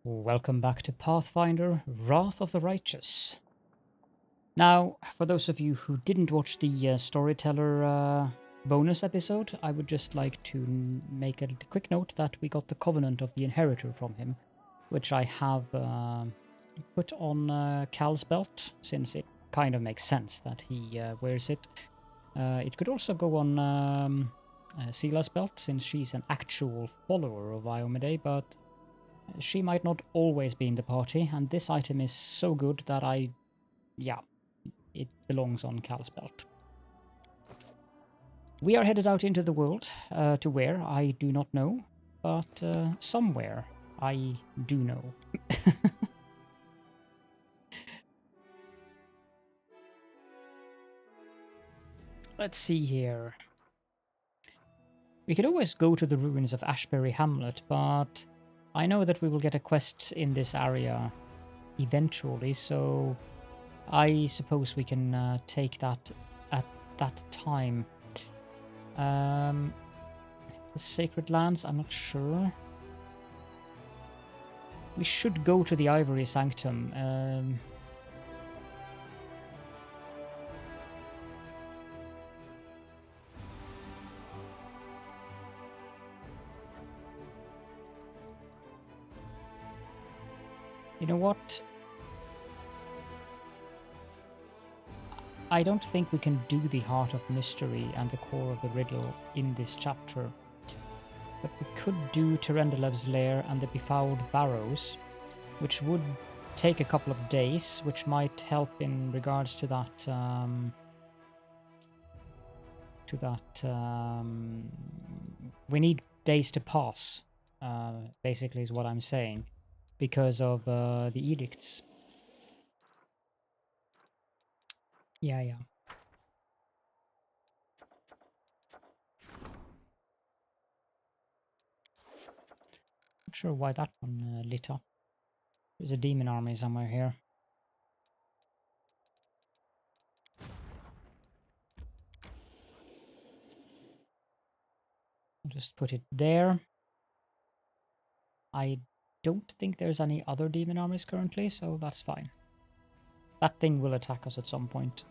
Welcome back to Pathfinder Wrath of the Righteous. Now, for those of you who didn't watch the storyteller bonus episode, I would just like to make a quick note that we got the Covenant of the Inheritor from him, which I have put on Cal's belt, since it kind of makes sense that he wears it. It could also go on Sila's belt, since she's an actual follower of Iomade, but she might not always be in the party, and this item is so good that it belongs on Cal's belt. We are headed out into the world, to where, I do not know, but somewhere I do know. Let's see here. We could always go to the ruins of Ashbury Hamlet, but I know that we will get a quest in this area eventually, so I suppose we can take that at that time. The Sacred Lands, I'm not sure. We should go to the Ivory Sanctum. You know what? I don't think we can do the Heart of Mystery and the Core of the Riddle in this chapter, but we could do Terendelev's Lair and the Befouled Barrows, which would take a couple of days, which might help in regards to that. We need days to pass, basically, is what I'm saying, because of the edicts. Yeah. Not sure why that one lit up. There's a demon army somewhere here. I'll just put it there. I don't think there's any other demon armies currently, so that's fine. That thing will attack us at some point.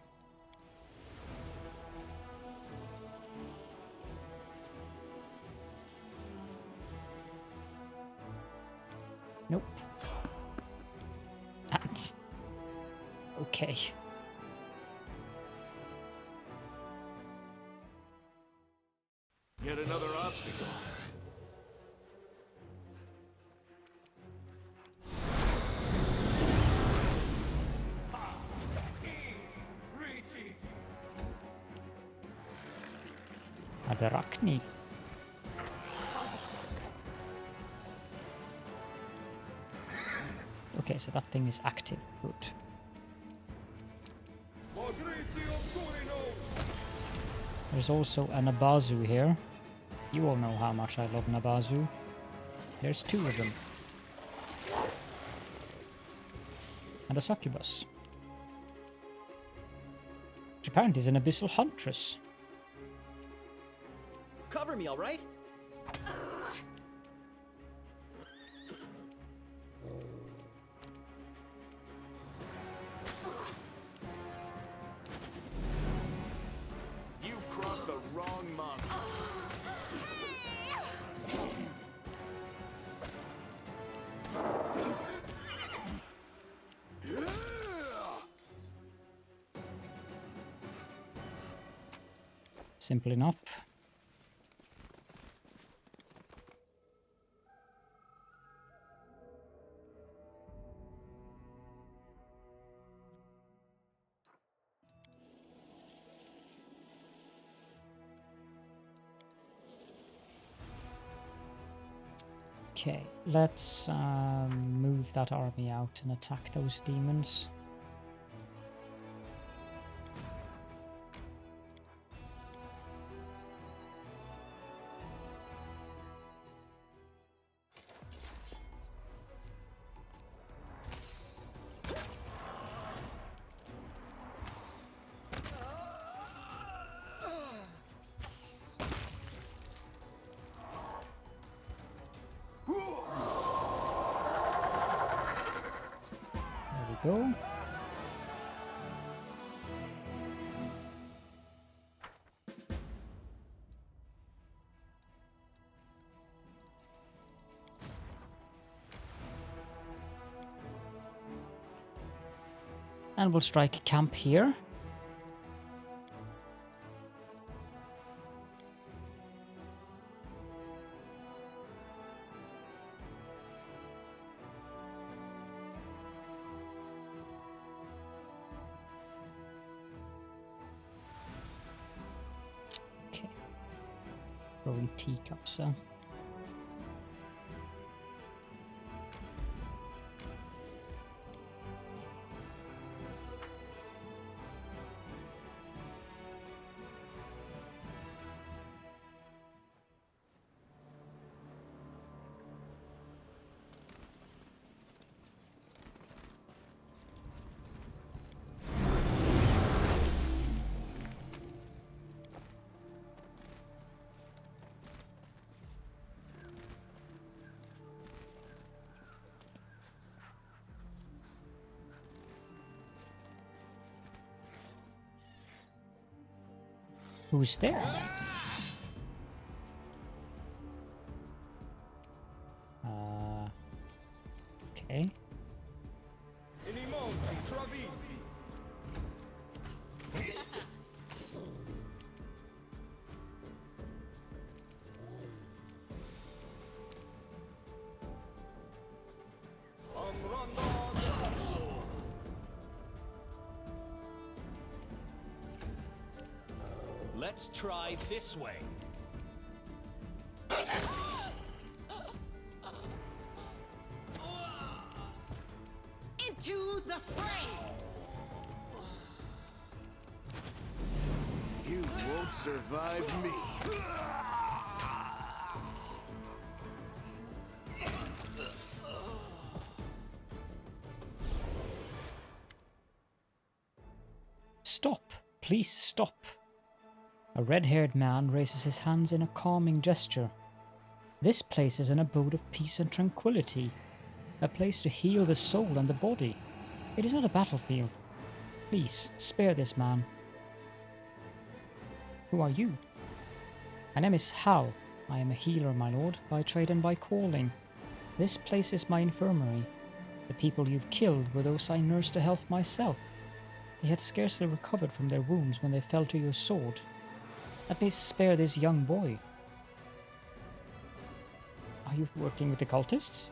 Nope. And okay. Yet another obstacle. Adarachni. Okay, so that thing is active. Good. There's also a Nabazu here. You all know how much I love Nabazu. There's two of them. And a succubus. Which apparently is an abyssal huntress. Cover me, all right? You've crossed the wrong monk. Simple enough. Okay, let's move that army out and attack those demons. go. And we'll strike camp here. Okay. Throwing teacups, huh? Who's there? Okay. Let's try this way. Into the fray! You won't survive me. Stop! Please stop! A red-haired man raises his hands in a calming gesture. This place is an abode of peace and tranquility, a place to heal the soul and the body. It is not a battlefield. Please, spare this man. Who are you? My name is Hal. I am a healer, my lord, by trade and by calling. This place is my infirmary. The people you've killed were those I nursed to health myself. They had scarcely recovered from their wounds when they fell to your sword. At least spare this young boy. Are you working with the cultists?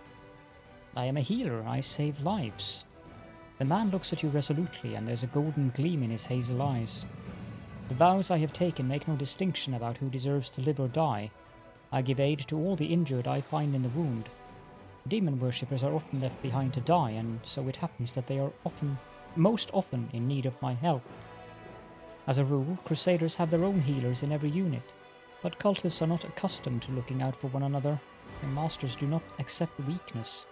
I am a healer. I save lives. The man looks at you resolutely, and there's a golden gleam in his hazel eyes. The vows I have taken make no distinction about who deserves to live or die. I give aid to all the injured I find in the wound. Demon worshippers are often left behind to die, and so it happens that they are most often in need of my help. As a rule, Crusaders have their own healers in every unit, but cultists are not accustomed to looking out for one another, and masters do not accept weakness.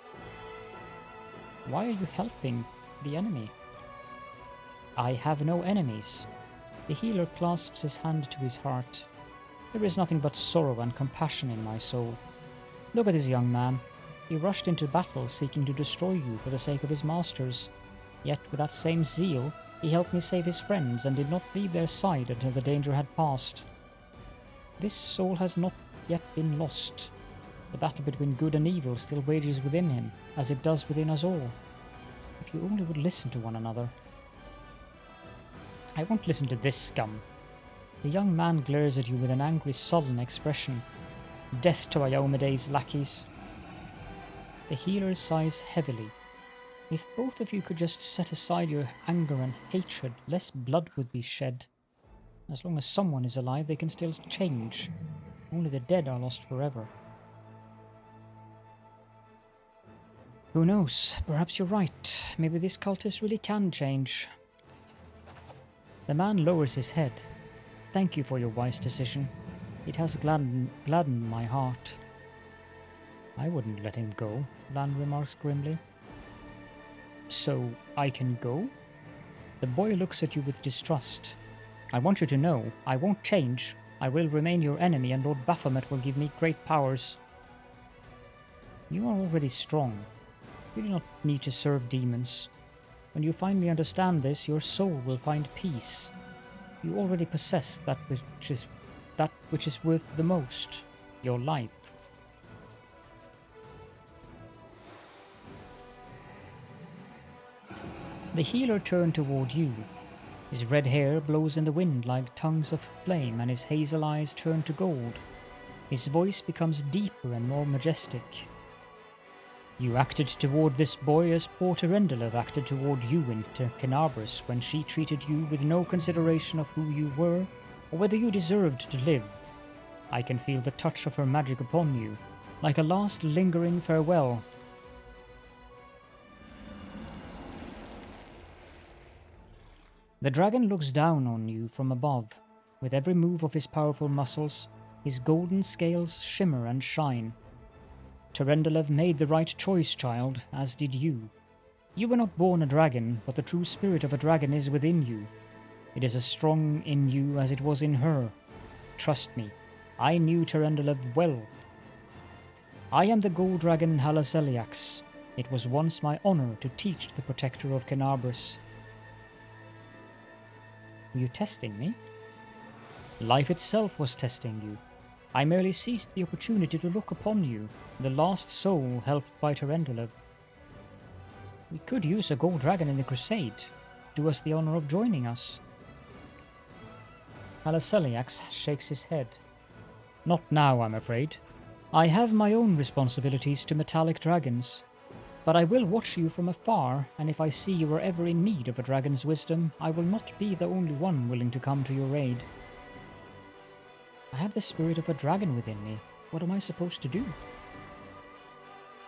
Why are you helping the enemy? I have no enemies. The healer clasps his hand to his heart. There is nothing but sorrow and compassion in my soul. Look at this young man. He rushed into battle seeking to destroy you for the sake of his masters. Yet with that same zeal, he helped me save his friends and did not leave their side until the danger had passed. This soul has not yet been lost. The battle between good and evil still wages within him, as it does within us all. If you only would listen to one another. I won't listen to this scum. The young man glares at you with an angry, sullen expression. Death to Iomede's lackeys. The healer sighs heavily. If both of you could just set aside your anger and hatred, less blood would be shed. As long as someone is alive, they can still change. Only the dead are lost forever. Who knows? Perhaps you're right. Maybe this cultist really can change. The man lowers his head. Thank you for your wise decision. It has gladdened my heart. I wouldn't let him go, Lan remarks grimly. So, I can go? The boy looks at you with distrust. I want you to know, I won't change. I will remain your enemy, and Lord Baphomet will give me great powers. You are already strong. You do not need to serve demons. When you finally understand this, your soul will find peace. You already possess that which is worth the most, your life. The healer turned toward you. His red hair blows in the wind like tongues of flame, and his hazel eyes turn to gold. His voice becomes deeper and more majestic. You acted toward this boy as poor Terendelev acted toward you in Kenabres when she treated you with no consideration of who you were or whether you deserved to live. I can feel the touch of her magic upon you, like a last lingering farewell. The dragon looks down on you from above. With every move of his powerful muscles, his golden scales shimmer and shine. Terendelev made the right choice, child, as did you. You were not born a dragon, but the true spirit of a dragon is within you. It is as strong in you as it was in her. Trust me, I knew Terendelev well. I am the gold dragon Halaseliax. It was once my honor to teach the protector of Kenabres. Were you testing me? Life itself was testing you. I merely seized the opportunity to look upon you, the last soul helped by Terendelev. We could use a gold dragon in the crusade. Do us the honor of joining us. Halaseliax shakes his head. Not now, I'm afraid. I have my own responsibilities to metallic dragons. But I will watch you from afar, and if I see you are ever in need of a dragon's wisdom, I will not be the only one willing to come to your aid. I have the spirit of a dragon within me. What am I supposed to do?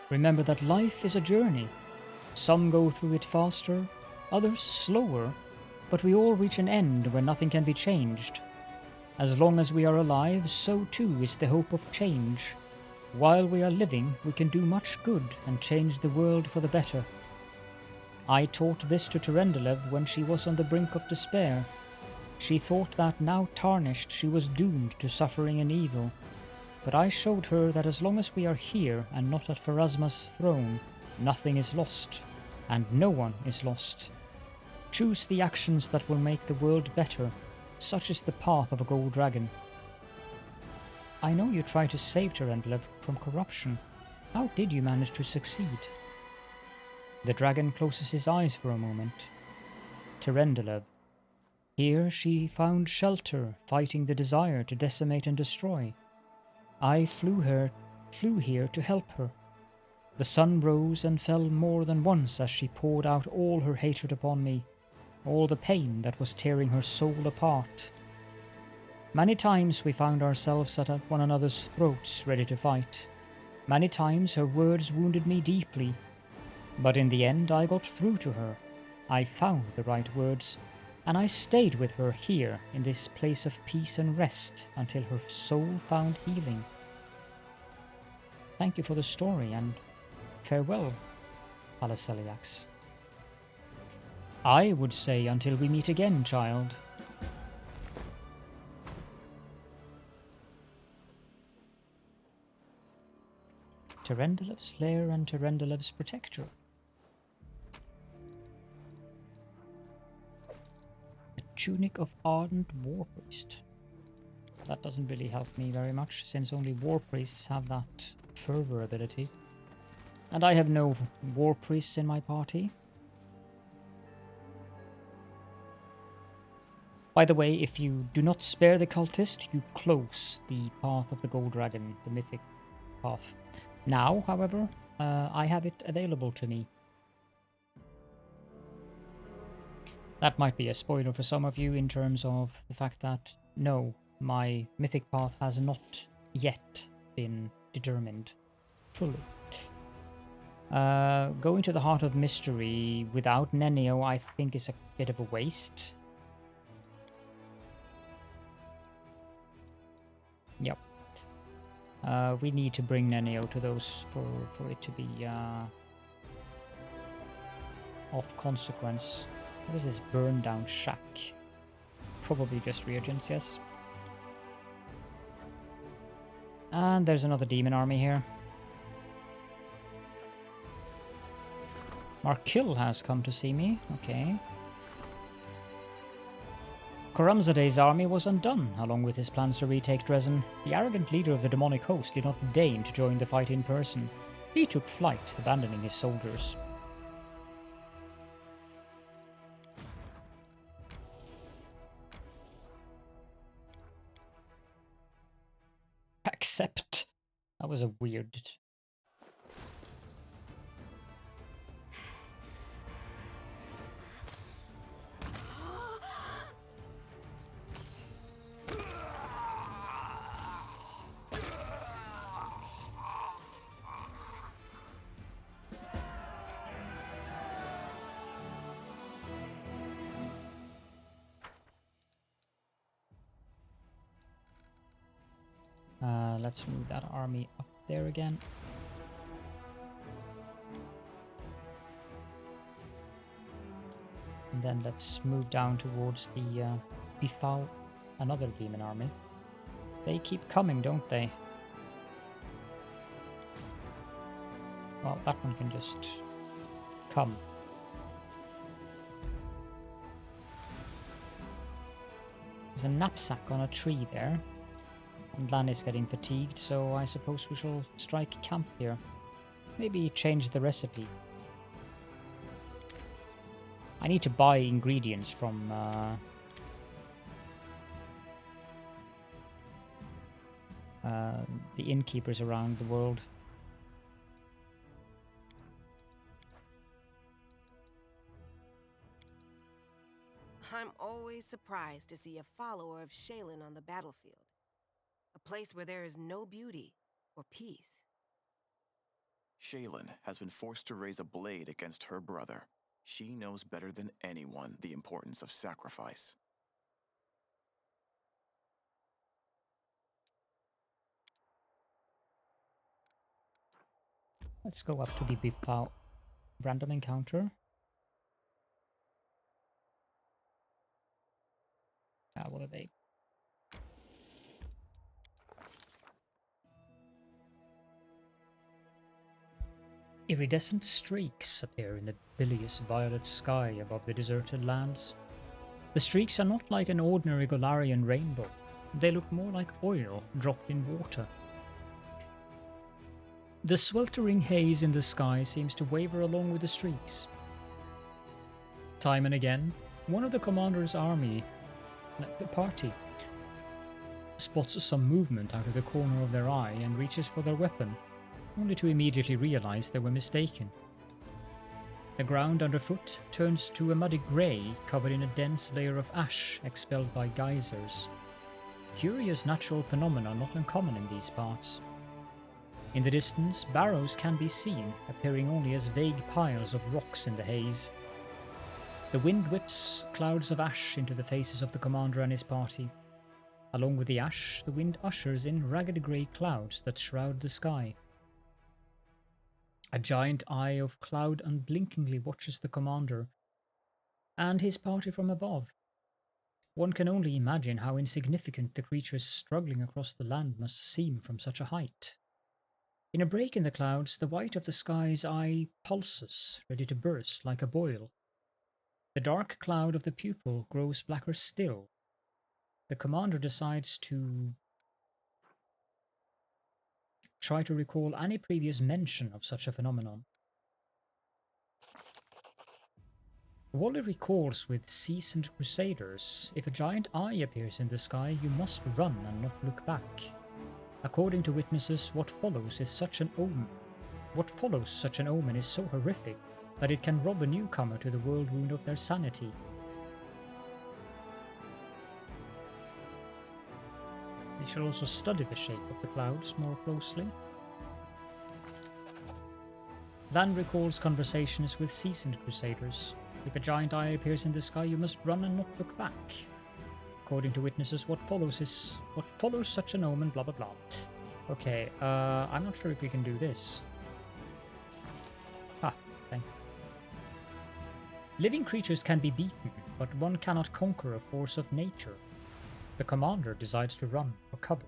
Remember that life is a journey. Some go through it faster, others slower, but we all reach an end where nothing can be changed. As long as we are alive, so too is the hope of change. While we are living, we can do much good and change the world for the better. I taught this to Terendelev when she was on the brink of despair. She thought that now tarnished she was doomed to suffering and evil. But I showed her that as long as we are here and not at Pharasma's throne, nothing is lost, and no one is lost. Choose the actions that will make the world better. Such is the path of a gold dragon. I know you tried to save Terendelev from corruption. How did you manage to succeed? The dragon closes his eyes for a moment. Terendelev. Here she found shelter, fighting the desire to decimate and destroy. I flew here to help her. The sun rose and fell more than once as she poured out all her hatred upon me, all the pain that was tearing her soul apart. Many times we found ourselves at one another's throats, ready to fight. Many times her words wounded me deeply, but in the end I got through to her. I found the right words, and I stayed with her here in this place of peace and rest until her soul found healing. Thank you for the story, and farewell, Halaseliax. I would say until we meet again, child. Terendelev's Lair and Terendelev's Protector. A Tunic of Ardent War Priest. That doesn't really help me very much, since only War Priests have that fervor ability. And I have no War Priests in my party. By the way, if you do not spare the cultist, you close the path of the Gold Dragon, the mythic path. Now, however, I have it available to me. That might be a spoiler for some of you in terms of the fact that, no, my mythic path has not yet been determined fully. Going to the Heart of Mystery without Nenio, I think, is a bit of a waste. Yep. We need to bring Nenio to those for it to be of consequence. What is this burned down shack? Probably just reagents, yes. And there's another demon army here. Markill has come to see me. Okay. Karamzade's army was undone, along with his plans to retake Dresden. The arrogant leader of the demonic host did not deign to join the fight in person. He took flight, abandoning his soldiers. Accept. That was a weird... let's move that army up there again. And then let's move down towards the Befouled, another demon army. They keep coming, don't they? Well, that one can just come. There's a knapsack on a tree there. And Lan is getting fatigued, so I suppose we shall strike camp here. Maybe change the recipe. I need to buy ingredients from the innkeepers around the world. I'm always surprised to see a follower of Shaylin on the battlefield. A place where there is no beauty or peace. Shaylin has been forced to raise a blade against her brother. She knows better than anyone the importance of sacrifice. Let's go up to the Befouled random encounter. What are they? Iridescent streaks appear in the bilious violet sky above the deserted lands. The streaks are not like an ordinary Golarian rainbow. They look more like oil dropped in water. The sweltering haze in the sky seems to waver along with the streaks. Time and again, one of the commander's party spots some movement out of the corner of their eye and reaches for their weapon, only to immediately realize they were mistaken. The ground underfoot turns to a muddy grey covered in a dense layer of ash expelled by geysers. Curious natural phenomena not uncommon in these parts. In the distance, barrows can be seen, appearing only as vague piles of rocks in the haze. The wind whips clouds of ash into the faces of the commander and his party. Along with the ash, the wind ushers in ragged grey clouds that shroud the sky. A giant eye of cloud unblinkingly watches the commander and his party from above. One can only imagine how insignificant the creatures struggling across the land must seem from such a height. In a break in the clouds, the white of the sky's eye pulses, ready to burst like a boil. The dark cloud of the pupil grows blacker still. The commander decides to try to recall any previous mention of such a phenomenon. Wally recalls with seasoned crusaders, if a giant eye appears in the sky, you must run and not look back. According to witnesses, what follows such an omen is so horrific that it can rob a newcomer to the Worldwound of their sanity. We shall also study the shape of the clouds more closely. Lan recalls conversations with seasoned crusaders. If a giant eye appears in the sky, you must run and not look back. According to witnesses, what follows such an omen, blah blah blah. Okay, I'm not sure if we can do this. Thank you. Living creatures can be beaten, but one cannot conquer a force of nature. The commander decides to run for cover.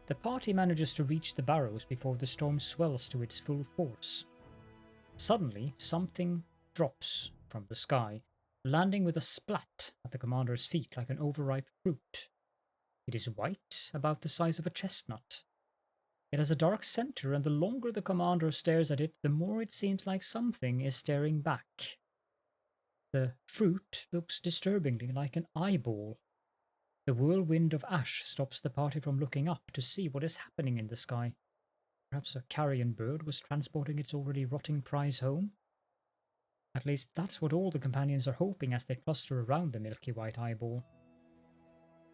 The party manages to reach the barrows before the storm swells to its full force. Suddenly, something drops from the sky, landing with a splat at the commander's feet like an overripe fruit. It is white, about the size of a chestnut. It has a dark center, and the longer the commander stares at it, the more it seems like something is staring back. The fruit looks disturbingly like an eyeball. The whirlwind of ash stops the party from looking up to see what is happening in the sky. Perhaps a carrion bird was transporting its already rotting prize home? At least that's what all the companions are hoping as they cluster around the milky white eyeball.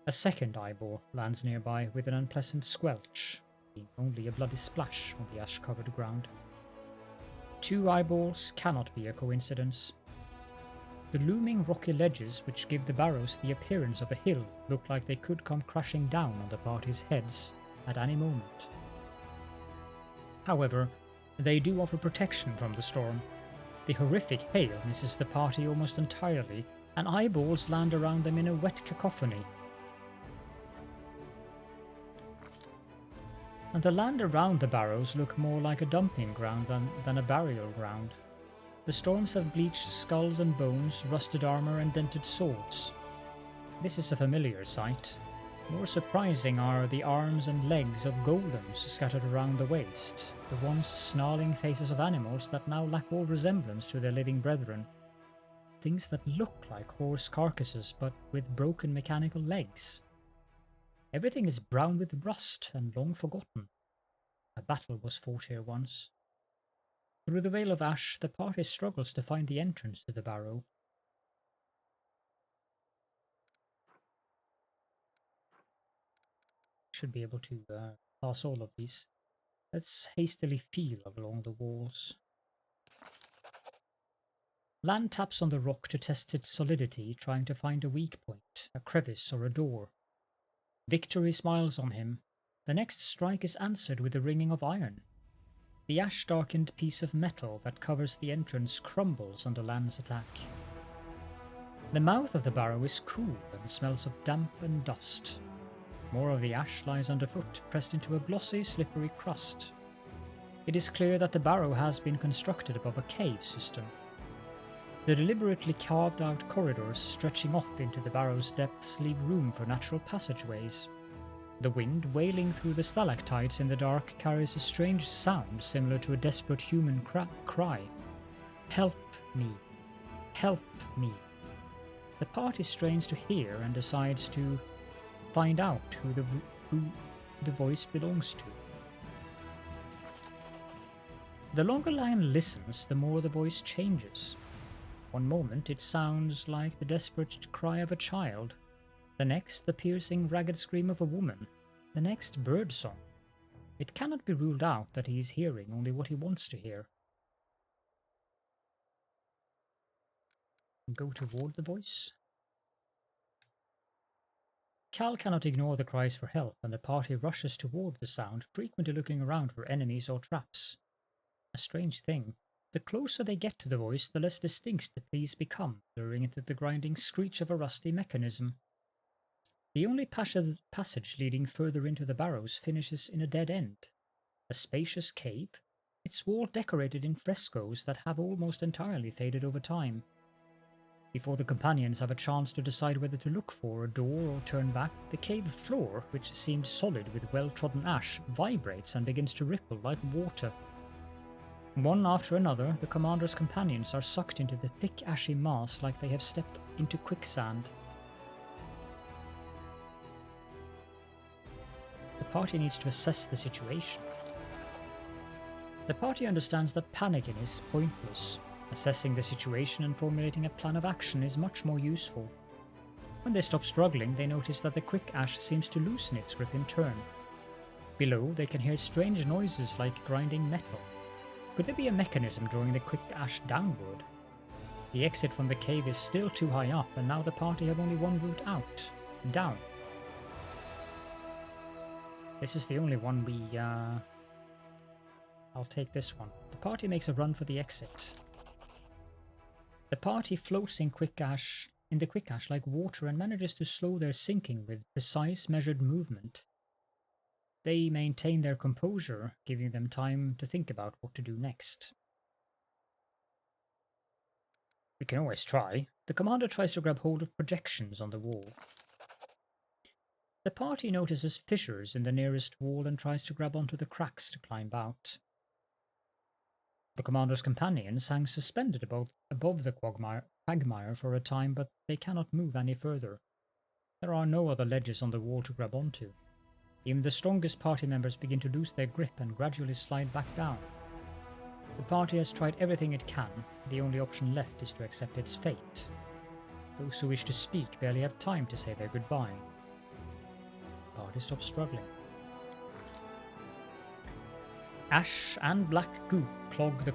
A second eyeball lands nearby with an unpleasant squelch, being only a bloody splash on the ash-covered ground. Two eyeballs cannot be a coincidence. The looming rocky ledges which give the barrows the appearance of a hill look like they could come crashing down on the party's heads at any moment. However, they do offer protection from the storm. The horrific hail misses the party almost entirely, and eyeballs land around them in a wet cacophony. And the land around the barrows look more like a dumping ground than a burial ground. The storms have bleached skulls and bones, rusted armor, and dented swords. This is a familiar sight. More surprising are the arms and legs of golems scattered around the waste, the once snarling faces of animals that now lack all resemblance to their living brethren. Things that look like horse carcasses but with broken mechanical legs. Everything is brown with rust and long forgotten. A battle was fought here once. Through the veil of ash, the party struggles to find the entrance to the barrow. Should be able to pass all of these. Let's hastily feel along the walls. Lan taps on the rock to test its solidity, trying to find a weak point, a crevice or a door. Victory smiles on him. The next strike is answered with a ringing of iron. The ash-darkened piece of metal that covers the entrance crumbles under Lan's attack. The mouth of the barrow is cool and smells of damp and dust. More of the ash lies underfoot, pressed into a glossy, slippery crust. It is clear that the barrow has been constructed above a cave system. The deliberately carved out corridors stretching off into the barrow's depths leave room for natural passageways. The wind wailing through the stalactites in the dark carries a strange sound similar to a desperate human cry. Help me! Help me! The party strains to hear and decides to find out who the voice belongs to. The longer Lion listens, the more the voice changes. One moment it sounds like the desperate cry of a child, the next the piercing, ragged scream of a woman, the next birdsong. It cannot be ruled out that he is hearing only what he wants to hear. Go toward the voice. Cal cannot ignore the cries for help, and the party rushes toward the sound, frequently looking around for enemies or traps. A strange thing. The closer they get to the voice, the less distinct the pleas become, blurring into the grinding screech of a rusty mechanism. The only passage leading further into the barrows finishes in a dead end. A spacious cave, its wall decorated in frescoes that have almost entirely faded over time. Before the companions have a chance to decide whether to look for a door or turn back, the cave floor, which seemed solid with well-trodden ash, vibrates and begins to ripple like water. One after another, the commander's companions are sucked into the thick ashy mass like they have stepped into quicksand. The party needs to assess the situation. The party understands that panicking is pointless. Assessing the situation and formulating a plan of action is much more useful. When they stop struggling, they notice that the quick ash seems to loosen its grip in turn. Below, they can hear strange noises like grinding metal. Could there be a mechanism drawing the quick ash downward? The exit from the cave is still too high up, and now the party have only one route out, down. This is the only one I'll take this one. The party makes a run for the exit. The party floats in the quick ash like water and manages to slow their sinking with precise measured movement. They maintain their composure, giving them time to think about what to do next. We can always try. The commander tries to grab hold of projections on the wall. The party notices fissures in the nearest wall and tries to grab onto the cracks to climb out. The commander's companions hang suspended above the quagmire for a time, but they cannot move any further. There are no other ledges on the wall to grab onto. Even the strongest party members begin to lose their grip and gradually slide back down. The party has tried everything it can. The only option left is to accept its fate. Those who wish to speak barely have time to say their goodbye. The party stops struggling. Ash and black goo clog the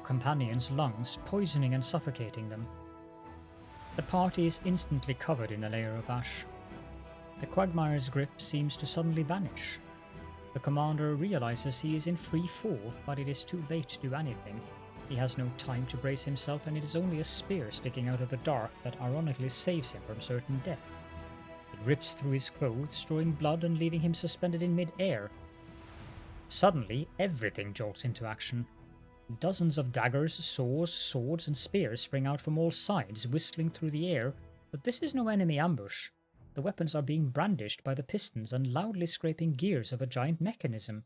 companions' lungs, poisoning and suffocating them. The party is instantly covered in a layer of ash. The quagmire's grip seems to suddenly vanish. The commander realizes he is in free fall, but it is too late to do anything. He has no time to brace himself, and it is only a spear sticking out of the dark that ironically saves him from certain death. It rips through his clothes, drawing blood and leaving him suspended in mid-air. Suddenly, everything jolts into action. Dozens of daggers, saws, swords, and spears spring out from all sides, whistling through the air, but this is no enemy ambush. The weapons are being brandished by the pistons and loudly scraping gears of a giant mechanism.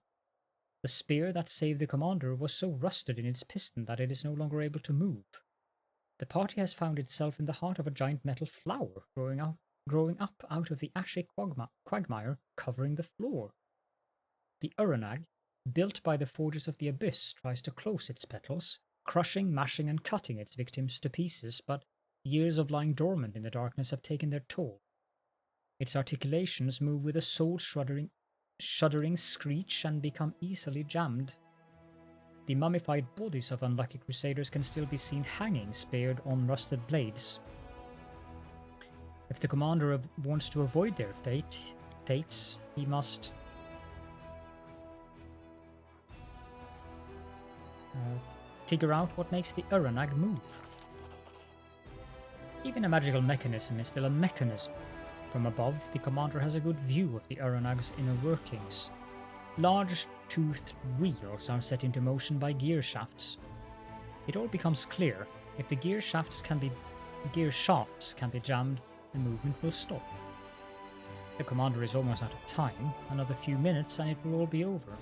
The spear that saved the commander was so rusted in its piston that it is no longer able to move. The party has found itself in the heart of a giant metal flower growing up out of the ashy quagmire covering the floor. The Uranag, built by the Forges of the Abyss, tries to close its petals, crushing, mashing, and cutting its victims to pieces, but years of lying dormant in the darkness have taken their toll. Its articulations move with a soul-shuddering screech and become easily jammed. The mummified bodies of unlucky crusaders can still be seen hanging, speared on rusted blades. If the commander wants to avoid their fates, he must figure out what makes the Uranag move. Even a magical mechanism is still a mechanism. From above, the commander has a good view of the Uranag's inner workings. Large toothed wheels are set into motion by gear shafts. It all becomes clear. If the gear shafts can be jammed, the movement will stop. The commander is almost out of time. Another few minutes and it will all be over.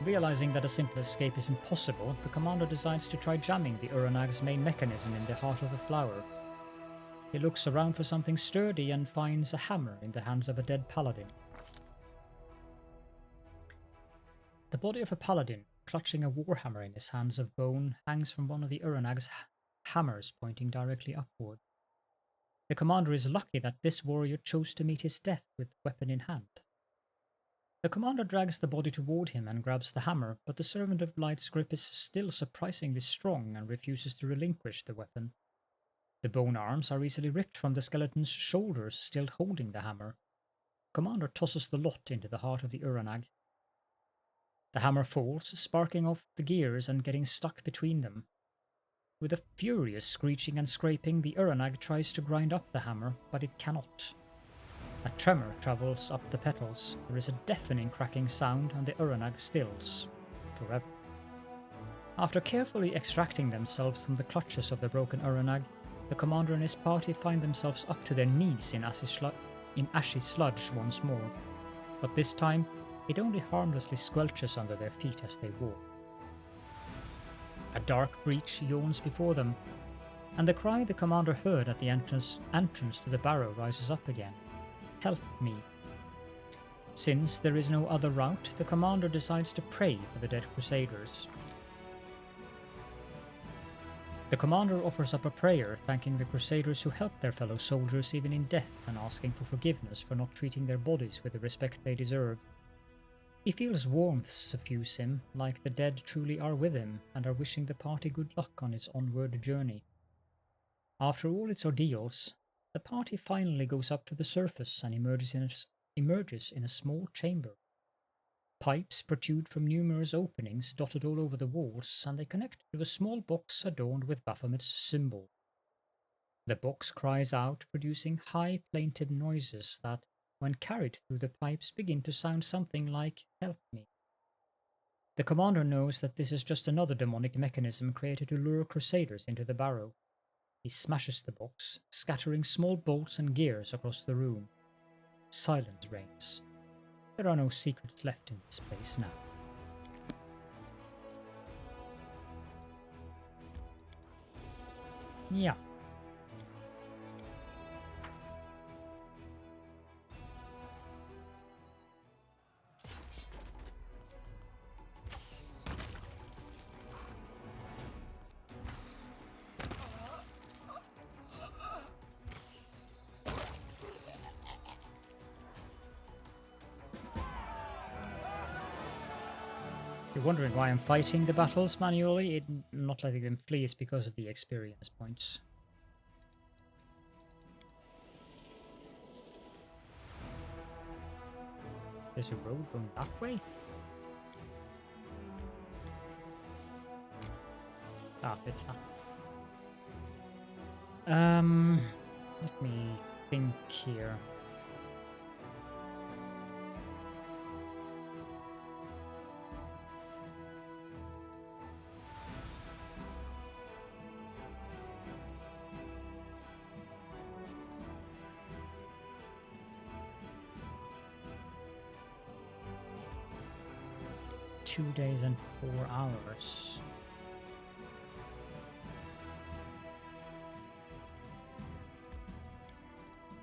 Realizing that a simple escape is impossible, the commander decides to try jamming the Uranag's main mechanism in the heart of the flower. He looks around for something sturdy and finds a hammer in the hands of a dead paladin. The body of a paladin, clutching a warhammer in his hands of bone, hangs from one of the Uranag's hammers pointing directly upward. The commander is lucky that this warrior chose to meet his death with weapon in hand. The commander drags the body toward him and grabs the hammer, but the Servant of Light's grip is still surprisingly strong and refuses to relinquish the weapon. The bone arms are easily ripped from the skeleton's shoulders, still holding the hammer. Commander tosses the lot into the heart of the Uranag. The hammer falls, sparking off the gears and getting stuck between them. With a furious screeching and scraping, the Uranag tries to grind up the hammer, but it cannot. A tremor travels up the petals. There is a deafening cracking sound, and the Uranag stills. Forever. After carefully extracting themselves from the clutches of the broken Uranag, the commander and his party find themselves up to their knees in ashy sludge once more, but this time it only harmlessly squelches under their feet as they walk. A dark breach yawns before them, and the cry the commander heard at the entrance to the barrow rises up again. Help me. Since there is no other route, the commander decides to pray for the dead crusaders. The commander offers up a prayer, thanking the crusaders who helped their fellow soldiers even in death and asking for forgiveness for not treating their bodies with the respect they deserve. He feels warmth suffuse him, like the dead truly are with him and are wishing the party good luck on its onward journey. After all its ordeals, the party finally goes up to the surface and emerges in a small chamber. Pipes protrude from numerous openings dotted all over the walls, and they connect to a small box adorned with Baphomet's symbol. The box cries out, producing high plaintive noises that, when carried through the pipes, begin to sound something like "Help me." The commander knows that this is just another demonic mechanism created to lure crusaders into the barrow. He smashes the box, scattering small bolts and gears across the room. Silence reigns. There are no secrets left in this place now. Yeah. You're wondering why I'm fighting the battles manually? Not letting them flee is because of the experience points. There's a road going that way? Ah, it's that. Let me think here. Two days and 4 hours.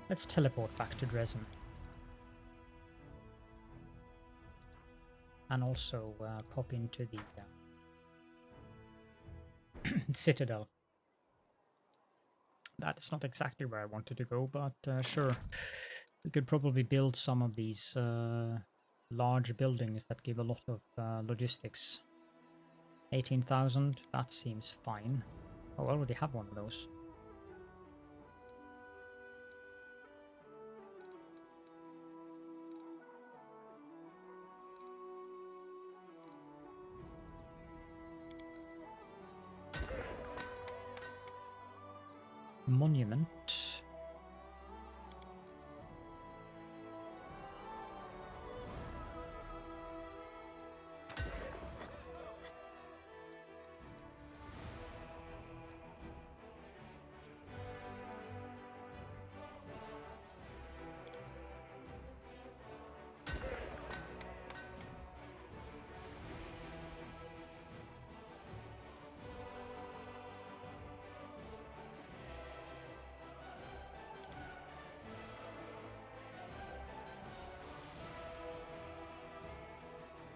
Let's teleport back to Dresden. And also pop into the Citadel. That is not exactly where I wanted to go, but sure. We could probably build some of these large buildings that give a lot of logistics. 18,000, that seems fine. Oh, I already have one of those. Monument.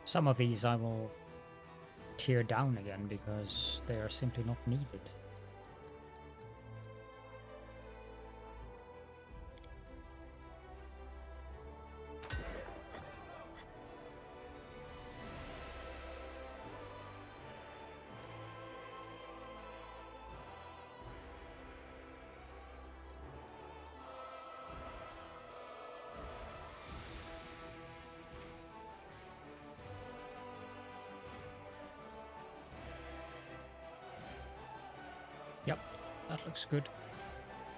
Some of these I will tear down again because they are simply not needed. Yep, that looks good.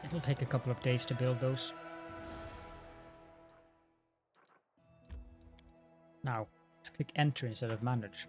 It'll take a couple of days to build those. Now, let's click enter instead of manage.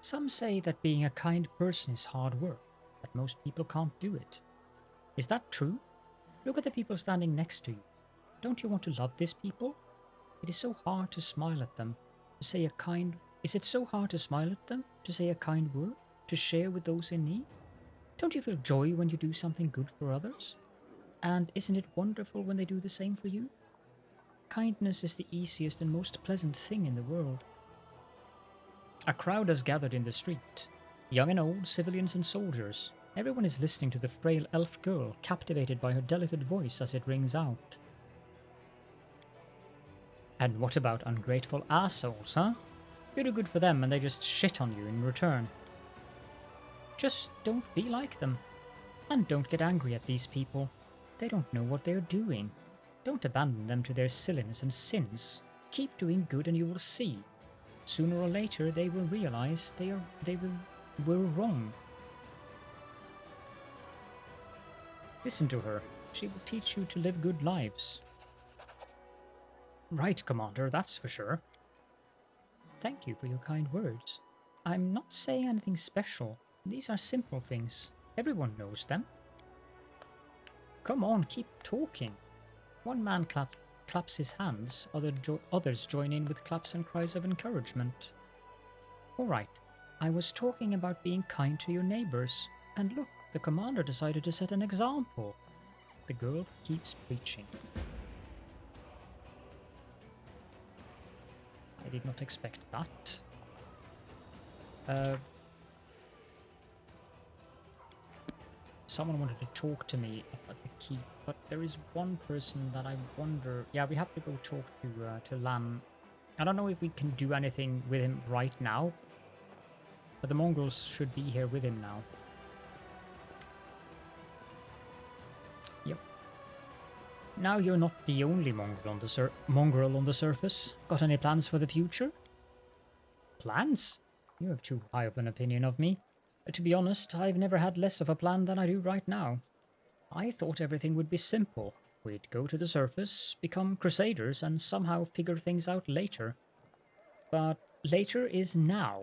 Some say that being a kind person is hard work, that most people can't do it. Is that true? Look at the people standing next to you. Don't you want to love these people? It is so hard to smile at them, to say a kind... Is it so hard to smile at them, to say a kind word, to share with those in need? Don't you feel joy when you do something good for others? And isn't it wonderful when they do the same for you? Kindness is the easiest and most pleasant thing in the world. A crowd has gathered in the street. Young and old, civilians and soldiers. Everyone is listening to the frail elf girl, captivated by her delicate voice as it rings out. And what about ungrateful assholes, huh? You do good for them and they just shit on you in return. Just don't be like them. And don't get angry at these people. They don't know what they're doing. Don't abandon them to their silliness and sins. Keep doing good and you will see. Sooner or later they will realize were wrong. Listen to her. She will teach you to live good lives. Right, Commander, that's for sure. Thank you for your kind words. I'm not saying anything special. These are simple things. Everyone knows them. Come on, keep talking. One man claps his hands, others join in with claps and cries of encouragement. Alright, I was talking about being kind to your neighbors, and look, the commander decided to set an example. The girl keeps preaching. I did not expect that. Someone wanted to talk to me about the keep, but there is one person that I wonder... Yeah, we have to go talk to Lan. I don't know if we can do anything with him right now, but the Mongrels should be here with him now. Yep. Now you're not the only mongrel on the surface. Got any plans for the future? Plans? You have too high of an opinion of me. To be honest, I've never had less of a plan than I do right now. I thought everything would be simple. We'd go to the surface, become crusaders, and somehow figure things out later. But later is now.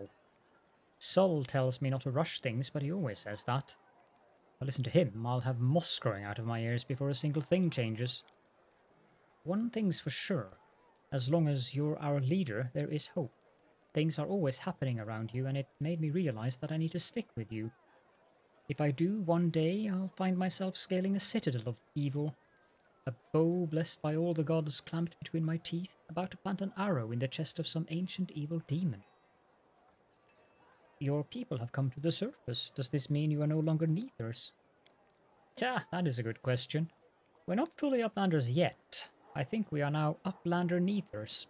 Sol tells me not to rush things, but he always says that. If I listen to him, I'll have moss growing out of my ears before a single thing changes. One thing's for sure. As long as you're our leader, there is hope. Things are always happening around you, and it made me realize that I need to stick with you. If I do, one day I'll find myself scaling a citadel of evil. A bow blessed by all the gods clamped between my teeth, about to plant an arrow in the chest of some ancient evil demon. Your people have come to the surface. Does this mean you are no longer Neathers? Tja, that is a good question. We're not fully Uplanders yet. I think we are now Uplander Neathers.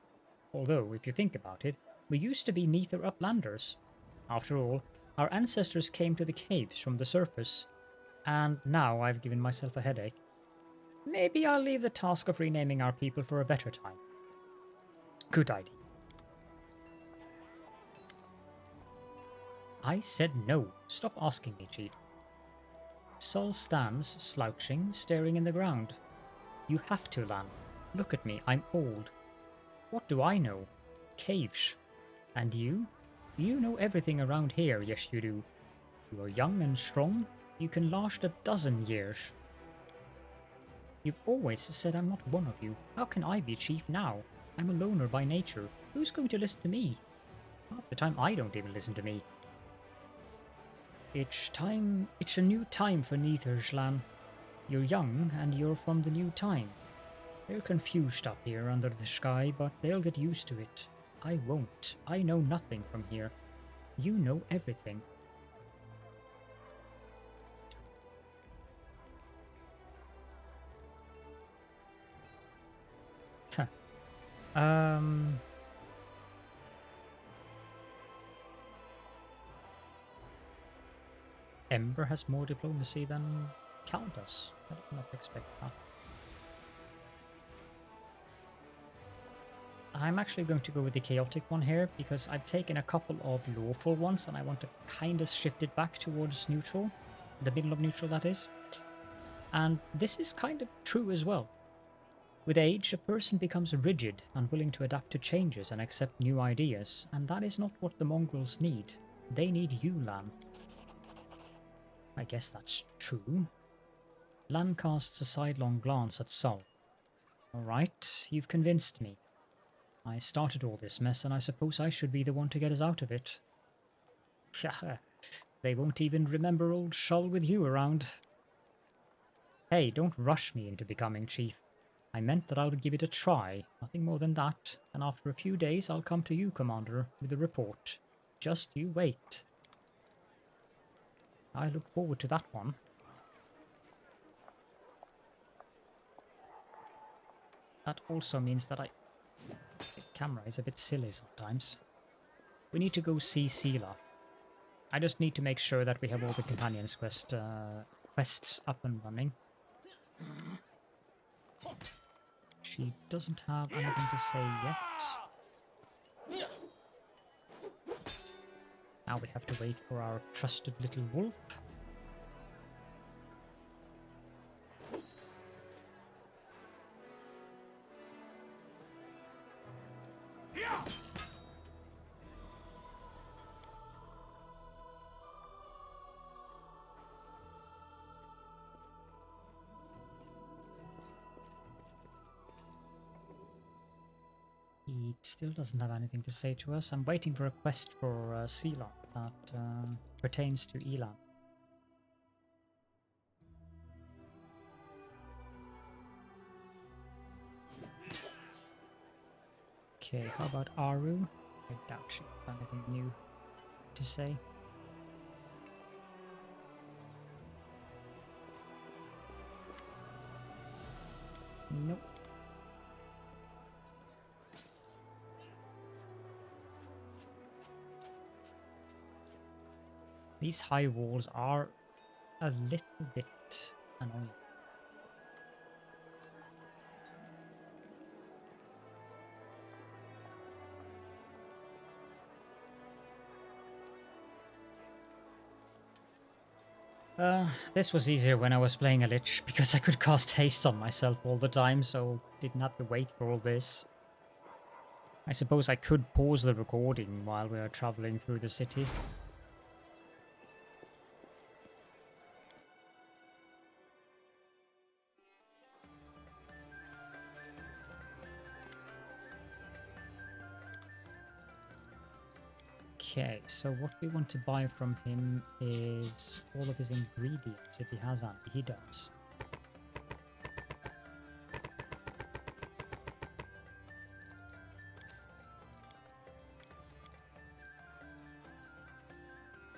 Although, if you think about it, we used to be Neither Uplanders. After all, our ancestors came to the caves from the surface, and now I've given myself a headache. Maybe I'll leave the task of renaming our people for a better time. Good idea. I said no. Stop asking me, Chief. Sol stands, slouching, staring in the ground. You have to, Lan. Look at me, I'm old. What do I know? Caves. And you? You know everything around here, yes you do. You are young and strong. You can last a dozen years. You've always said I'm not one of you. How can I be chief now? I'm a loner by nature. Who's going to listen to me? Half the time I don't even listen to me. It's a new time for Neathers, Lan. You're young and you're from the new time. They're confused up here under the sky, but they'll get used to it. I won't. I know nothing from here. You know everything. Ember has more diplomacy than Cal does. I did not expect that. I'm actually going to go with the chaotic one here, because I've taken a couple of lawful ones and I want to kind of shift it back towards neutral. The middle of neutral, that is. And this is kind of true as well. With age, a person becomes rigid, unwilling to adapt to changes and accept new ideas, and that is not what the mongrels need. They need you, Lan. I guess that's true. Lan casts a sidelong glance at Sol. Alright, you've convinced me. I started all this mess, and I suppose I should be the one to get us out of it. They won't even remember old Shull with you around. Hey, don't rush me into becoming chief. I meant that I would give it a try, nothing more than that, and after a few days I'll come to you, Commander, with a report. Just you wait. I look forward to that one. That also means that the camera is a bit silly sometimes. We need to go see Sela. I just need to make sure that we have all the companions quest quests up and running. She doesn't have anything to say yet. Now we have to wait for our trusted little wolf. He still doesn't have anything to say to us. I'm waiting for a quest for Ceylon that pertains to Elan. Okay, how about Aru? I doubt she has anything new to say. Nope. These high walls are a little bit annoying. This was easier when I was playing a Lich, because I could cast haste on myself all the time, so didn't have to wait for all this. I suppose I could pause the recording while we are traveling through the city. Okay, so what we want to buy from him is all of his ingredients, if he has any. He does.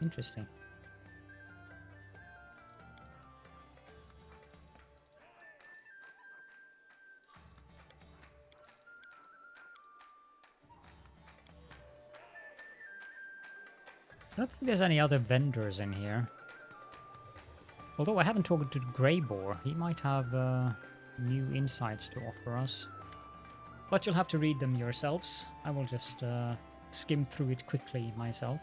Interesting. I don't think there's any other vendors in here. Although I haven't talked to Greyboar, he might have new insights to offer us. But you'll have to read them yourselves. I will just skim through it quickly myself.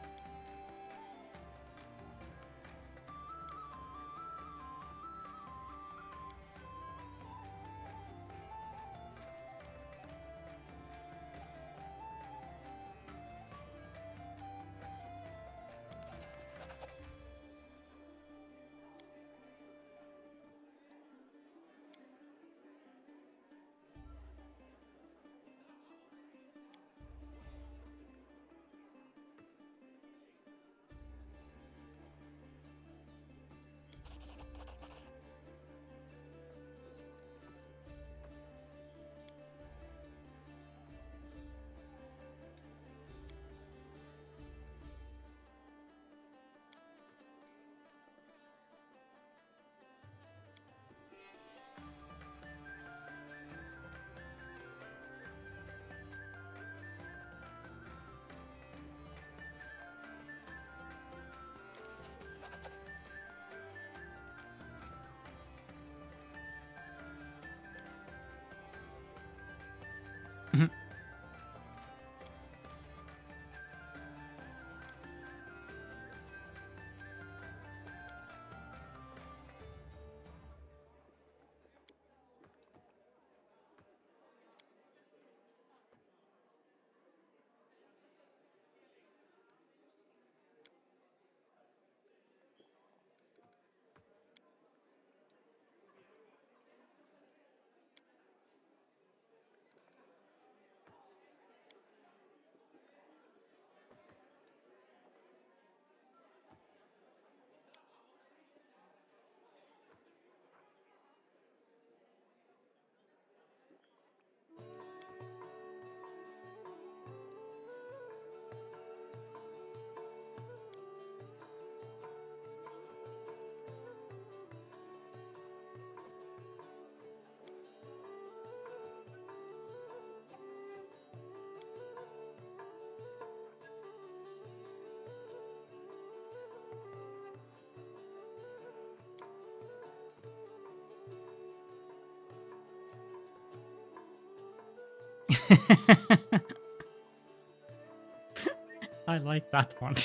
I like that one.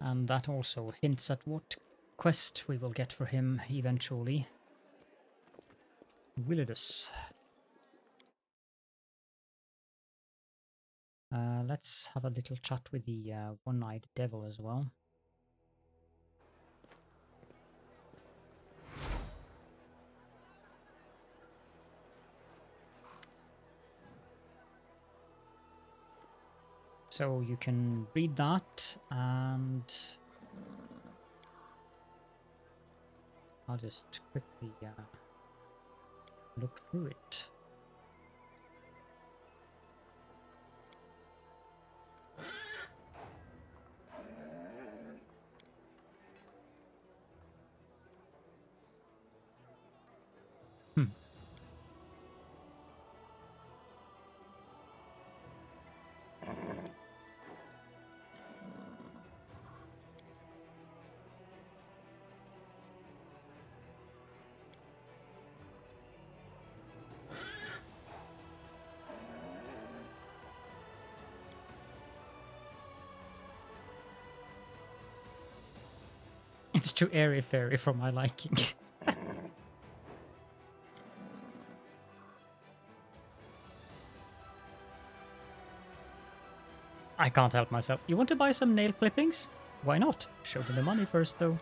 And that also hints at what quest we will get for him eventually. Willidus. Let's have a little chat with the one-eyed devil as well. So you can read that, and I'll just quickly look through it. Hmm. It's too airy-fairy for my liking. I can't help myself. You want to buy some nail clippings? Why not? Show them the money first, though.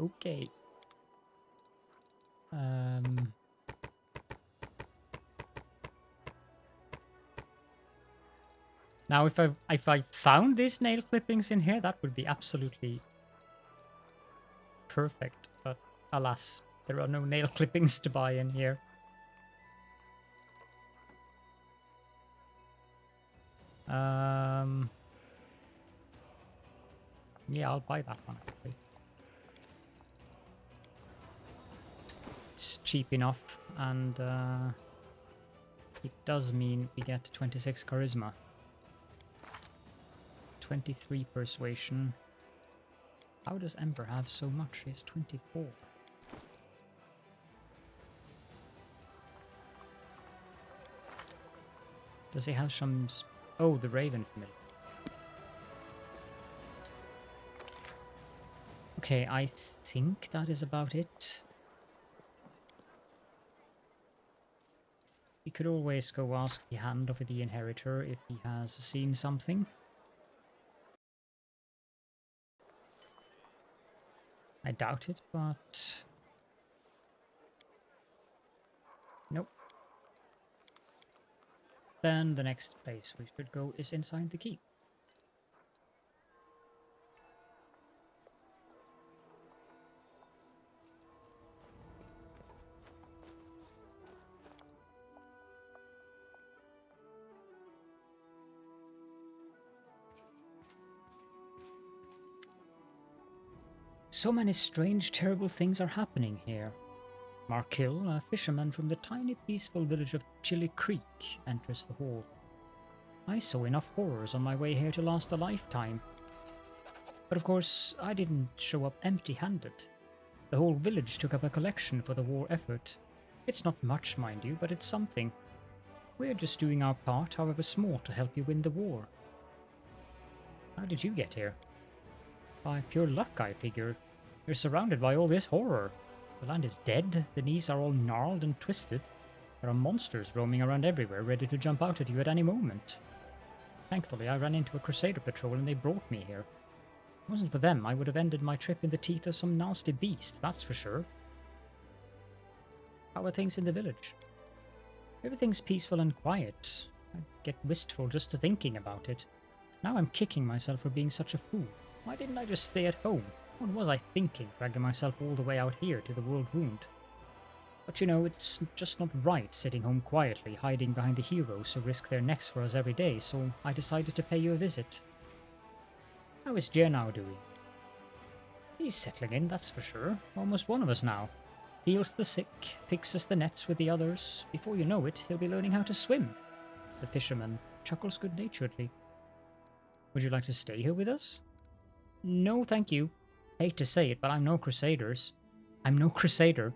Okay. Now, if I found these nail clippings in here, that would be absolutely perfect. But alas, there are no nail clippings to buy in here. Yeah, I'll buy that one actually. It's cheap enough, and it does mean we get 26 charisma. 23 persuasion. How does Ember have so much? He's 24. Does he have some... Oh, the Raven familiar. Okay, I think that is about it. We could always go ask the Hand of the Inheritor if he has seen something. I doubt it, but... Nope. Then the next place we should go is inside the keep. So many strange, terrible things are happening here. Markill, a fisherman from the tiny, peaceful village of Chili Creek, enters the hall. I saw enough horrors on my way here to last a lifetime. But of course, I didn't show up empty-handed. The whole village took up a collection for the war effort. It's not much, mind you, but it's something. We're just doing our part, however small, to help you win the war. How did you get here? By pure luck, I figure. You're surrounded by all this horror. The land is dead, the knees are all gnarled and twisted. There are monsters roaming around everywhere, ready to jump out at you at any moment. Thankfully, I ran into a Crusader patrol and they brought me here. If it wasn't for them, I would have ended my trip in the teeth of some nasty beast, that's for sure. How are things in the village? Everything's peaceful and quiet. I get wistful just thinking about it. Now I'm kicking myself for being such a fool. Why didn't I just stay at home? What was I thinking, dragging myself all the way out here to the Worldwound? But you know, it's just not right sitting home quietly, hiding behind the heroes who risk their necks for us every day, so I decided to pay you a visit. How is Jernau doing? He's settling in, that's for sure. Almost one of us now. Heals the sick, fixes the nets with the others. Before you know it, he'll be learning how to swim. The fisherman chuckles good-naturedly. Would you like to stay here with us? No, thank you. Hate to say it, but I'm no crusaders. I'm no crusader.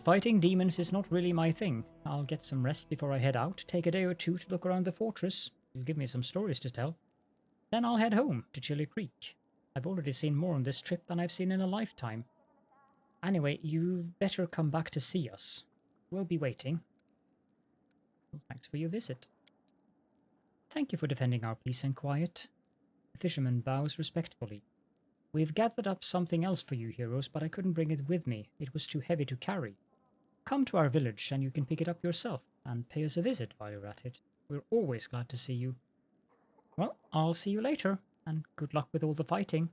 Fighting demons is not really my thing. I'll get some rest before I head out, take a day or two to look around the fortress. It'll give me some stories to tell. Then I'll head home to Chili Creek. I've already seen more on this trip than I've seen in a lifetime. Anyway, you better come back to see us. We'll be waiting. Well, thanks for your visit. Thank you for defending our peace and quiet. The fisherman bows respectfully. We've gathered up something else for you heroes, but I couldn't bring it with me. It was too heavy to carry. Come to our village and you can pick it up yourself and pay us a visit while you're at it. We're always glad to see you. Well, I'll see you later, and good luck with all the fighting.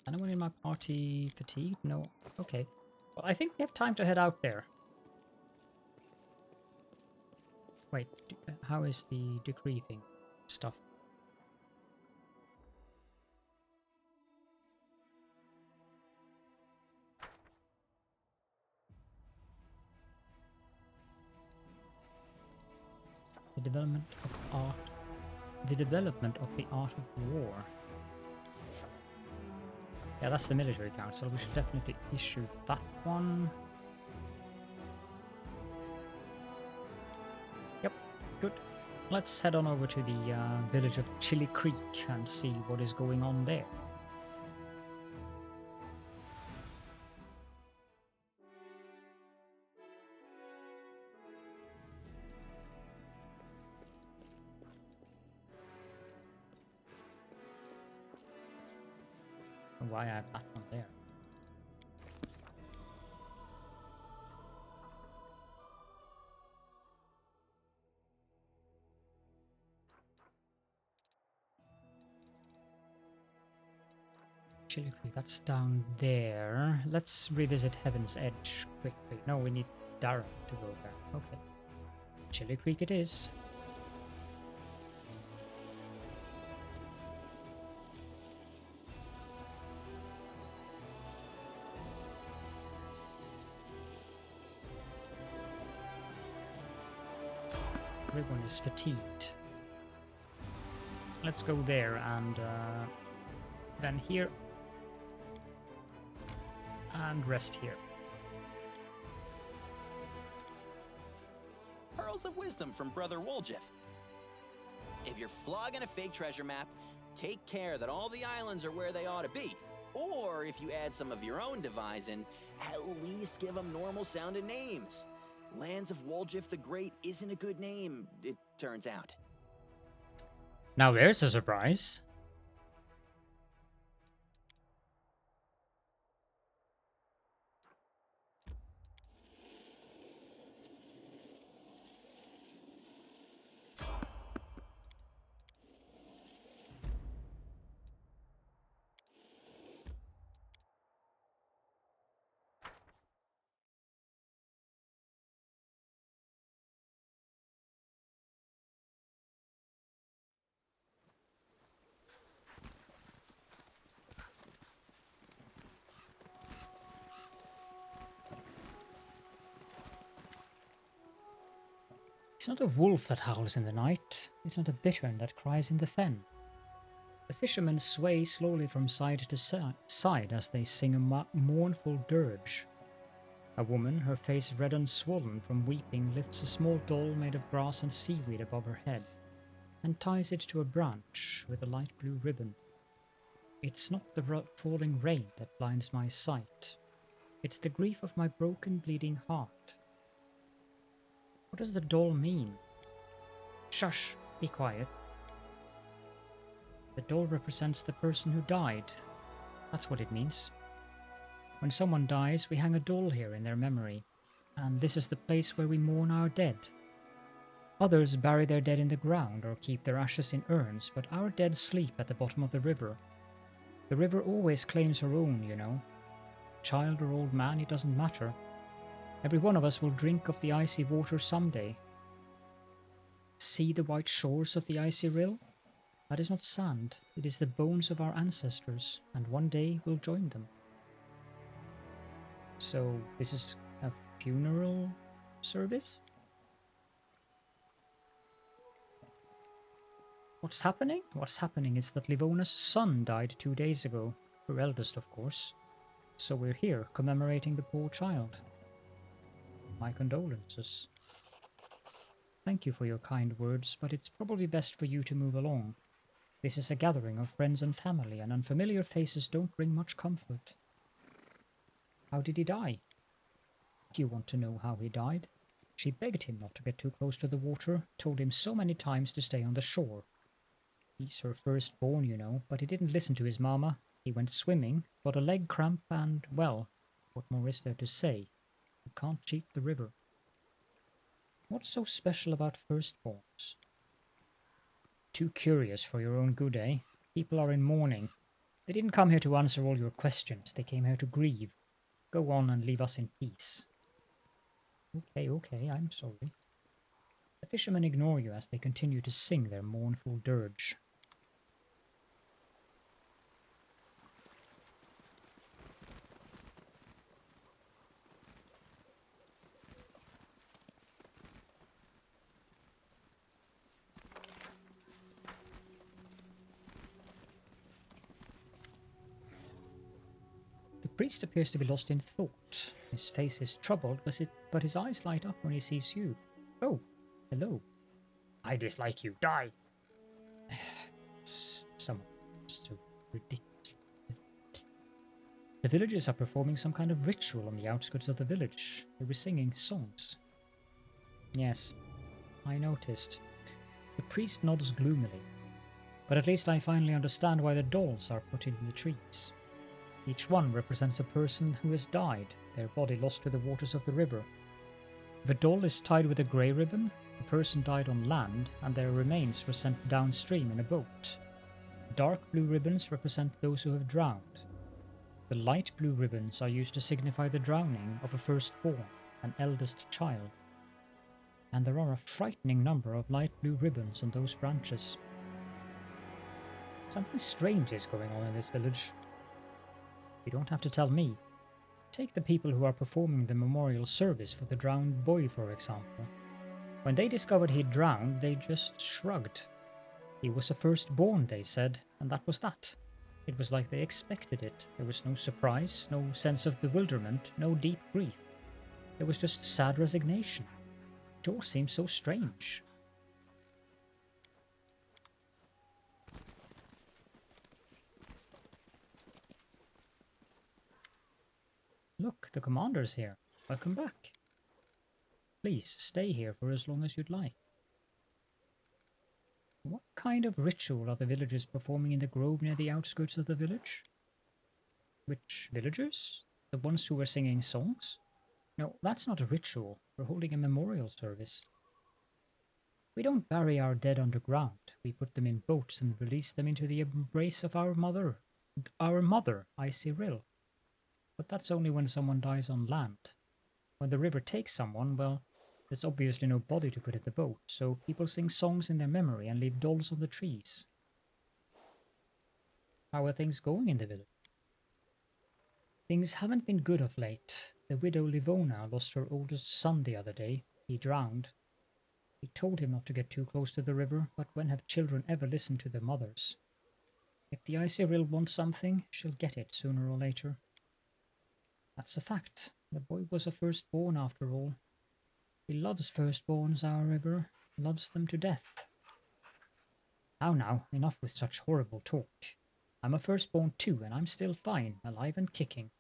Anyone in my party fatigued? No. Okay. Well, I think we have time to head out there. Wait, how is the decree thing stuff? The development of art. The development of the art of war. Yeah, that's the military council. We should definitely issue that one. Yep, good. Let's head on over to the village of Chili Creek and see what is going on there. Why I have that one there. Chili Creek, that's down there. Let's revisit Heaven's Edge quickly. No, we need Darren to go there. Okay. Chili Creek it is. Everyone is fatigued. Let's go there and then here and rest here. Pearls of wisdom from Brother Woljif. If you're flogging a fake treasure map, take care that all the islands are where they ought to be. Or if you add some of your own devising, at least give them normal sounding names. Lands of Woljif the Great isn't a good name, it turns out. Now there's a surprise. It's not a wolf that howls in the night. It's not a bittern that cries in the fen. The fishermen sway slowly from side to side as they sing a mournful dirge. A woman, her face red and swollen from weeping, lifts a small doll made of grass and seaweed above her head and ties it to a branch with a light blue ribbon. It's not the falling rain that blinds my sight. It's the grief of my broken, bleeding heart. What does the doll mean? Shush, be quiet. The doll represents the person who died. That's what it means. When someone dies, we hang a doll here in their memory, and this is the place where we mourn our dead. Others bury their dead in the ground or keep their ashes in urns, but our dead sleep at the bottom of the river. The river always claims her own, you know. Child or old man, it doesn't matter. Every one of us will drink of the icy water someday. See the white shores of the icy rill? That is not sand, it is the bones of our ancestors, and one day we'll join them. So, this is a funeral service? What's happening? What's happening is that Livona's son died 2 days ago, her eldest of course. So we're here commemorating the poor child. My condolences. Thank you for your kind words, but it's probably best for you to move along. This is a gathering of friends and family, and unfamiliar faces don't bring much comfort. How did he die? Do you want to know how he died? She begged him not to get too close to the water, told him so many times to stay on the shore. He's her firstborn, you know, but he didn't listen to his mama. He went swimming, got a leg cramp, and, well, what more is there to say? You can't cheat the river. What's so special about firstborns? Too curious for your own good, eh? People are in mourning. They didn't come here to answer all your questions. They came here to grieve. Go on and leave us in peace. Okay, I'm sorry. The fishermen ignore you as they continue to sing their mournful dirge. The priest appears to be lost in thought. His face is troubled, but his eyes light up when he sees you. Oh, hello. I dislike you. Die! So ridiculous. The villagers are performing some kind of ritual on the outskirts of the village. They were singing songs. Yes, I noticed. The priest nods gloomily. But at least I finally understand why the dolls are put in the trees. Each one represents a person who has died, their body lost to the waters of the river. If a doll is tied with a grey ribbon, the person died on land, and their remains were sent downstream in a boat. Dark blue ribbons represent those who have drowned. The light blue ribbons are used to signify the drowning of a firstborn, an eldest child. And there are a frightening number of light blue ribbons on those branches. Something strange is going on in this village. You don't have to tell me. Take the people who are performing the memorial service for the drowned boy, for example. When they discovered he'd drowned, they just shrugged. He was a firstborn, they said, and that was that. It was like they expected it. There was no surprise, no sense of bewilderment, no deep grief. There was just sad resignation. It all seemed so strange. Look, the commander's here. Welcome back. Please stay here for as long as you'd like. What kind of ritual are the villagers performing in the grove near the outskirts of the village? Which villagers? The ones who were singing songs? No, that's not a ritual. We're holding a memorial service. We don't bury our dead underground. We put them in boats and release them into the embrace of our mother, Icy Rill. But that's only when someone dies on land. When the river takes someone, well, there's obviously no body to put in the boat, so people sing songs in their memory and leave dolls on the trees. How are things going in the village? Things haven't been good of late. The widow Livona lost her oldest son the other day. He drowned. We told him not to get too close to the river, but when have children ever listened to their mothers? If the Icy Rill wants something, she'll get it sooner or later. That's a fact. The boy was a firstborn after all. He loves firstborns, our river. Loves them to death. Now, enough with such horrible talk. I'm a firstborn too, and I'm still fine, alive and kicking.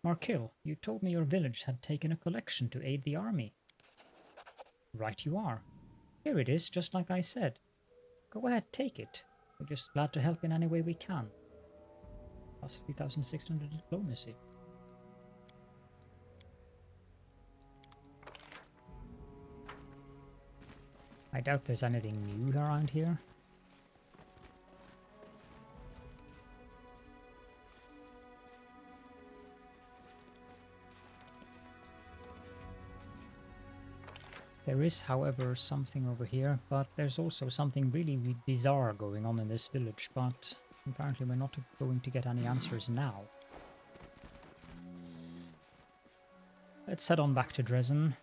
Markill, you told me your village had taken a collection to aid the army. Right you are. Here it is, just like I said. Go ahead, take it. We're just glad to help in any way we can. Plus 3,600 diplomacy. I doubt there's anything new around here. There is, however, something over here, but there's also something really bizarre going on in this village, but apparently we're not going to get any answers now. Let's head on back to Dresden.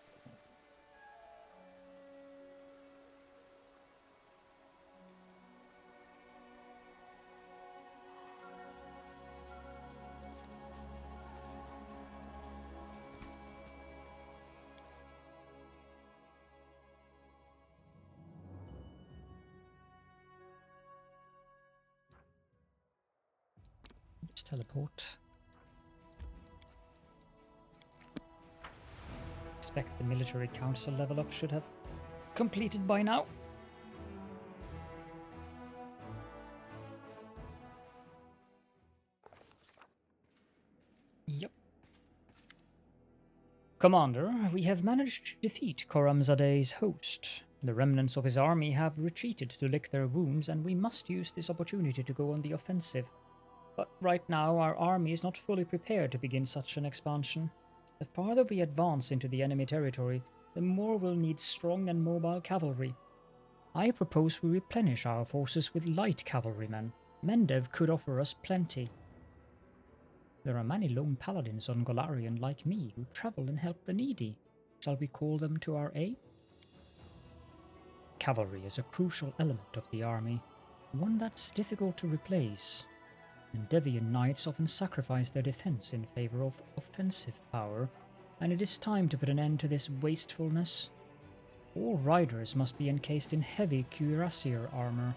Just teleport. Expect the military council level up should have completed by now. Yep. Commander, we have managed to defeat Khorramzadeh's host. The remnants of his army have retreated to lick their wounds, and we must use this opportunity to go on the offensive. But right now, our army is not fully prepared to begin such an expansion. The farther we advance into the enemy territory, the more we'll need strong and mobile cavalry. I propose we replenish our forces with light cavalrymen. Mendev could offer us plenty. There are many lone paladins on Golarion like me who travel and help the needy. Shall we call them to our aid? Cavalry is a crucial element of the army, one that's difficult to replace. And Deviant knights often sacrifice their defense in favor of offensive power, and it is time to put an end to this wastefulness. All riders must be encased in heavy cuirassier armor,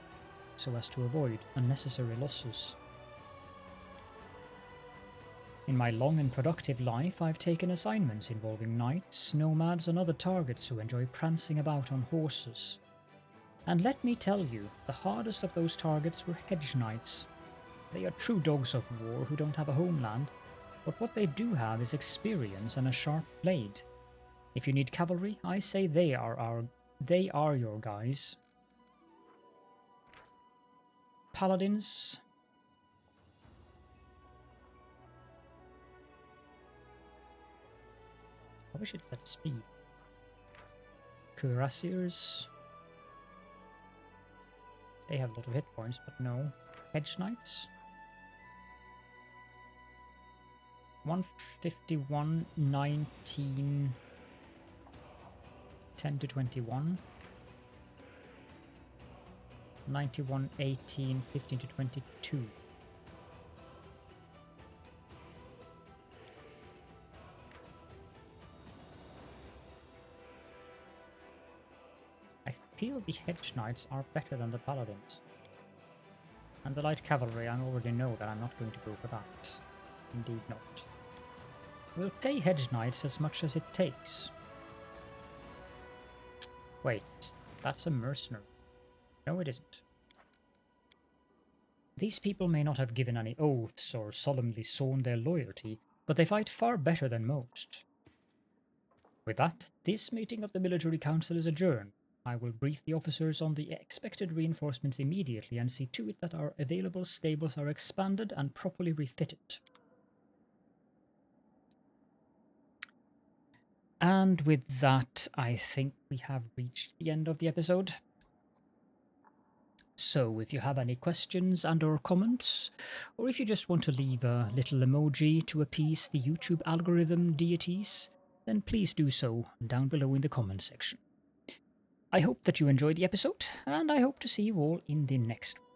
so as to avoid unnecessary losses. In my long and productive life, I've taken assignments involving knights, nomads, and other targets who enjoy prancing about on horses. And let me tell you, the hardest of those targets were hedge knights. They are true dogs of war who don't have a homeland, but what they do have is experience and a sharp blade. If you need cavalry, I say they are your guys. Paladins. I wish it said speed. Cuirassiers. They have a lot of hit points, but no. Hedge knights. 151, 19, 10 to 21. 91, 18, 15 to 22. I feel the hedge knights are better than the paladins. And the light cavalry, I already know that I'm not going to go for that. Indeed not. We'll pay hedge knights as much as it takes. Wait, that's a mercenary. No, it isn't. These people may not have given any oaths or solemnly sworn their loyalty, but they fight far better than most. With that, this meeting of the military council is adjourned. I will brief the officers on the expected reinforcements immediately and see to it that our available stables are expanded and properly refitted. And with that, I think we have reached the end of the episode. So if you have any questions and or comments, or if you just want to leave a little emoji to appease the YouTube algorithm deities, then please do so down below in the comment section. I hope that you enjoyed the episode, and I hope to see you all in the next one.